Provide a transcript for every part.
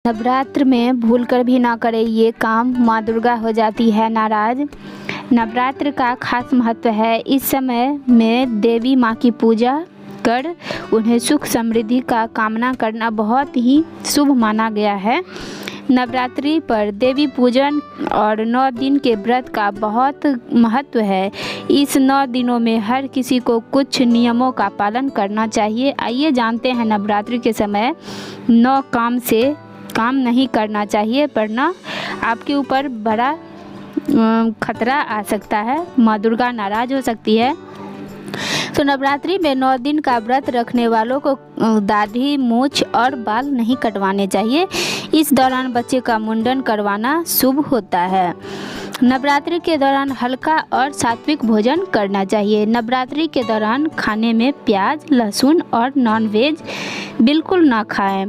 नवरात्र में भूलकर भी ना करें ये काम, माँ दुर्गा हो जाती है नाराज। नवरात्र का खास महत्व है। इस समय में देवी माँ की पूजा कर उन्हें सुख समृद्धि का कामना करना बहुत ही शुभ माना गया है। नवरात्रि पर देवी पूजन और 9 दिन के व्रत का बहुत महत्व है। इस 9 दिनों में हर किसी को कुछ नियमों का पालन करना चाहिए। आइए जानते हैं नवरात्रि के समय 9 काम नहीं करना चाहिए, वरना आपके ऊपर बड़ा खतरा आ सकता है, माँ दुर्गा नाराज हो सकती है। तो नवरात्रि में 9 दिन का व्रत रखने वालों को दाढ़ी, मूछ और बाल नहीं कटवाने चाहिए। इस दौरान बच्चे का मुंडन करवाना शुभ होता है। नवरात्रि के दौरान हल्का और सात्विक भोजन करना चाहिए। नवरात्रि के दौरान खाने में प्याज, लहसुन और नॉनवेज बिल्कुल ना खाएं।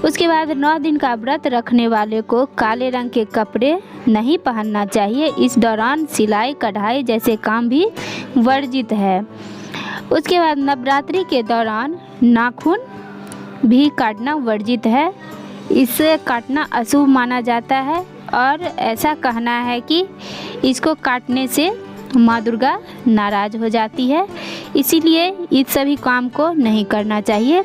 उसके बाद 9 दिन का व्रत रखने वाले को काले रंग के कपड़े नहीं पहनना चाहिए। इस दौरान सिलाई, कढ़ाई जैसे काम भी वर्जित है। उसके बाद नवरात्रि के दौरान नाखून भी काटना वर्जित है। इसे काटना अशुभ माना जाता है और ऐसा कहना है कि इसको काटने से माँ दुर्गा नाराज हो जाती है, इसीलिए इस सभी काम को नहीं करना चाहिए।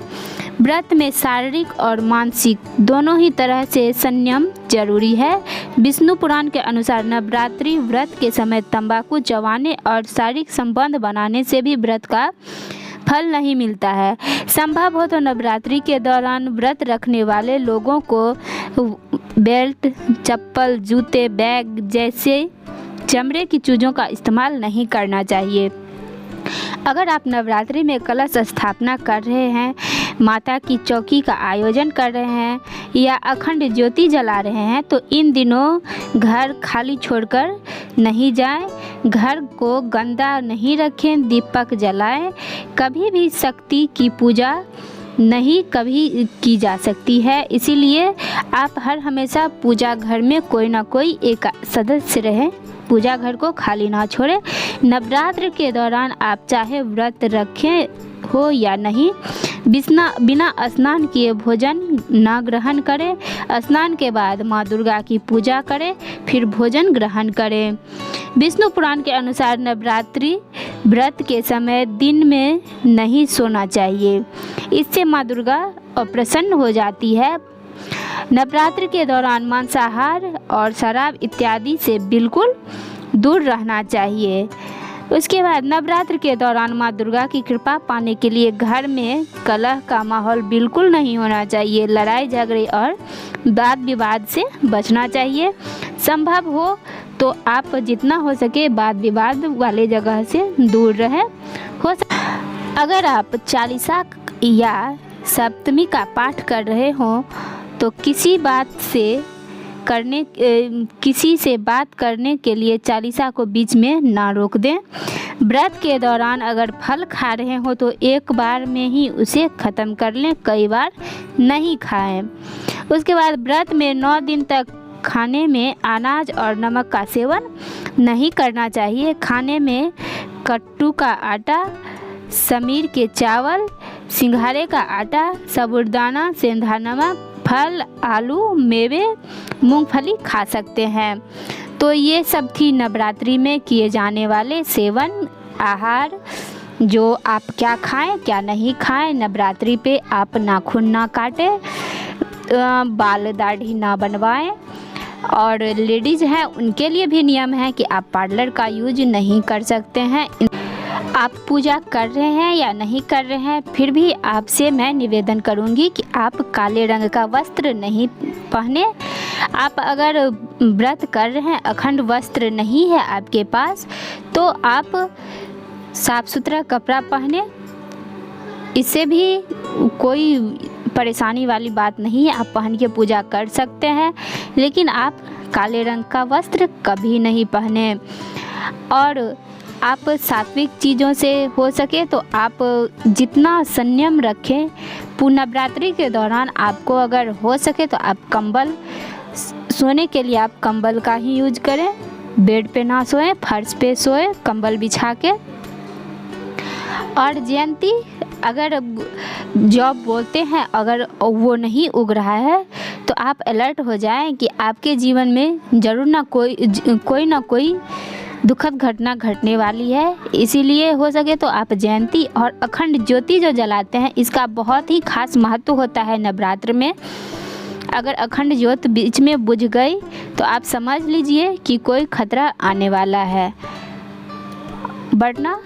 व्रत में शारीरिक और मानसिक दोनों ही तरह से संयम जरूरी है। विष्णु पुराण के अनुसार नवरात्रि व्रत के समय तंबाकू चबाने और शारीरिक संबंध बनाने से भी व्रत का फल नहीं मिलता है। संभव हो तो नवरात्रि के दौरान व्रत रखने वाले लोगों को बेल्ट, चप्पल, जूते, बैग जैसे चमड़े की चीज़ों का इस्तेमाल नहीं करना चाहिए। अगर आप नवरात्रि में कलश स्थापना कर रहे हैं, माता की चौकी का आयोजन कर रहे हैं या अखंड ज्योति जला रहे हैं तो इन दिनों घर खाली छोड़कर नहीं जाएं। घर को गंदा नहीं रखें, दीपक जलाएं। कभी भी शक्ति की पूजा नहीं कभी की जा सकती है, इसीलिए आप हर हमेशा पूजा घर में कोई ना कोई एक सदस्य रहें, पूजा घर को खाली ना छोड़ें। नवरात्र के दौरान आप चाहे व्रत रखें हो या नहीं, बिना स्नान किए भोजन न ग्रहण करें। स्नान के बाद माँ दुर्गा की पूजा करें, फिर भोजन ग्रहण करें। विष्णु पुराण के अनुसार नवरात्रि व्रत के समय दिन में नहीं सोना चाहिए, इससे माँ दुर्गा अप्रसन्न हो जाती है। नवरात्रि के दौरान मांसाहार और शराब इत्यादि से बिल्कुल दूर रहना चाहिए। उसके बाद नवरात्र के दौरान माँ दुर्गा की कृपा पाने के लिए घर में कलह का माहौल बिल्कुल नहीं होना चाहिए। लड़ाई झगड़े और वाद विवाद से बचना चाहिए। संभव हो तो आप जितना हो सके वाद विवाद वाले जगह से दूर रहें। अगर आप चालीसा या सप्तमी का पाठ कर रहे हो तो किसी से बात करने के लिए चालीसा को बीच में ना रोक दें। व्रत के दौरान अगर फल खा रहे हो तो एक बार में ही उसे ख़त्म कर लें, कई बार नहीं खाएं। उसके बाद व्रत में 9 दिन तक खाने में अनाज और नमक का सेवन नहीं करना चाहिए। खाने में कट्टू का आटा, समीर के चावल, सिंघाड़े का आटा, साबूदाना, सेंधा नमक, फल, आलू, मेवे, मूंगफली खा सकते हैं। तो ये सब थी नवरात्रि में किए जाने वाले सेवन आहार, जो आप क्या खाएं क्या नहीं खाएं। नवरात्रि पे आप नाखून ना काटें, बाल दाढ़ी ना बनवाएं, और लेडीज़ हैं उनके लिए भी नियम है कि आप पार्लर का यूज नहीं कर सकते हैं। आप पूजा कर रहे हैं या नहीं कर रहे हैं, फिर भी आपसे मैं निवेदन करूंगी कि आप काले रंग का वस्त्र नहीं पहने। आप अगर व्रत कर रहे हैं, अखंड वस्त्र नहीं है आपके पास, तो आप साफ सुथरा कपड़ा पहने, इससे भी कोई परेशानी वाली बात नहीं है। आप पहन के पूजा कर सकते हैं, लेकिन आप काले रंग का वस्त्र कभी नहीं पहने। और आप सात्विक चीज़ों से हो सके तो आप जितना संयम रखें। नवरात्रि के दौरान आपको अगर हो सके तो आप कंबल, सोने के लिए आप कंबल का ही यूज करें। बेड पे ना सोएं, फर्श पे सोएं कंबल बिछा के। और जयंती अगर जॉब बोलते हैं अगर वो नहीं उग रहा है तो आप अलर्ट हो जाएं कि आपके जीवन में ज़रूर ना कोई दुखद घटना घटने वाली है। इसीलिए हो सके तो आप जयंती और अखंड ज्योति जो जलाते हैं इसका बहुत ही खास महत्व होता है नवरात्र में। अगर अखंड ज्योत बीच में बुझ गई तो आप समझ लीजिए कि कोई खतरा आने वाला है, वरना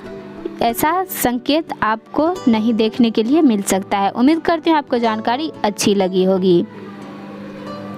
ऐसा संकेत आपको नहीं देखने के लिए मिल सकता है। उम्मीद करती हूँ आपको जानकारी अच्छी लगी होगी।